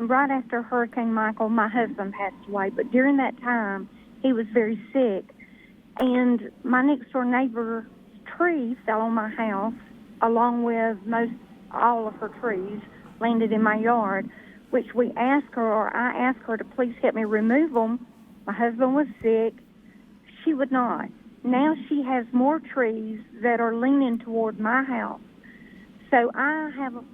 right after Hurricane Michael, my husband passed away, but during that time, he was very sick. And my next-door neighbor's tree fell on my house, along with all of her trees landed in my yard, which I asked her to please help me remove them. My husband was sick. She would not. Now she has more trees that are leaning toward my house. So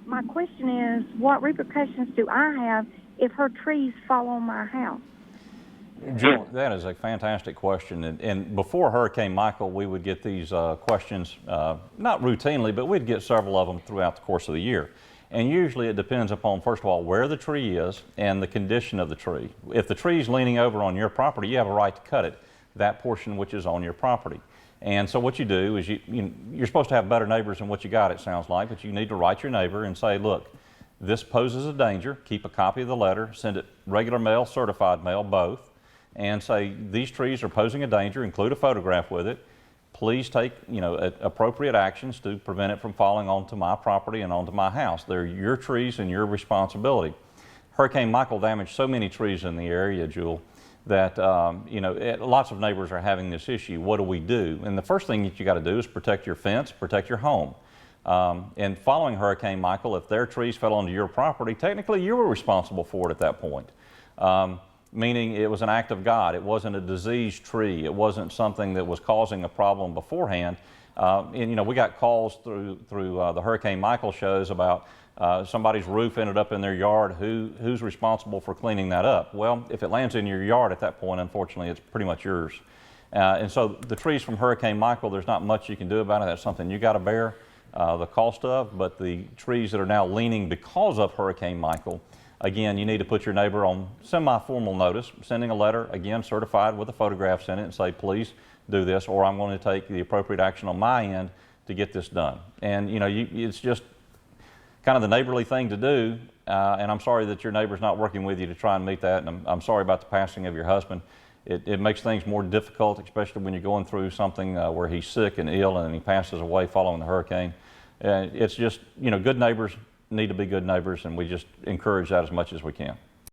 my question is, what repercussions do I have if her trees fall on my house? Jill, that is a fantastic question. And before Hurricane Michael, we would get these questions, not routinely, but we'd get several of them throughout the course of the year. And usually it depends upon, first of all, where the tree is and the condition of the tree. If the tree is leaning over on your property, you have a right to cut it, that portion which is on your property. And so what you do is you're supposed to have better neighbors than what you got, it sounds like, but you need to write your neighbor and say, look, this poses a danger. Keep a copy of the letter, send it regular mail, certified mail, both, and say these trees are posing a danger, include a photograph with it. Please take appropriate actions to prevent it from falling onto my property and onto my house. They're your trees and your responsibility. Hurricane Michael damaged so many trees in the area, Jewel, that lots of neighbors are having this issue. What do we do? And the first thing that you got to do is protect your fence, protect your home. And following Hurricane Michael, if their trees fell onto your property, technically you were responsible for it at that point. Meaning it was an act of God. It wasn't a diseased tree. It wasn't something that was causing a problem beforehand. We got calls through the Hurricane Michael shows about somebody's roof ended up in their yard. Who's responsible for cleaning that up? Well, if it lands in your yard at that point, unfortunately, it's pretty much yours. And so the trees from Hurricane Michael, there's not much you can do about it. That's something you got to bear the cost of. But the trees that are now leaning because of Hurricane Michael, again, you need to put your neighbor on semi-formal notice, sending a letter, again, certified with the photographs in it, and say, please do this, or I'm going to take the appropriate action on my end to get this done. And, it's just kind of the neighborly thing to do, and I'm sorry that your neighbor's not working with you to try and meet that, and I'm sorry about the passing of your husband. It makes things more difficult, especially when you're going through something where he's sick and ill and he passes away following the hurricane. It's just, good neighbors need to be good neighbors, and we just encourage that as much as we can.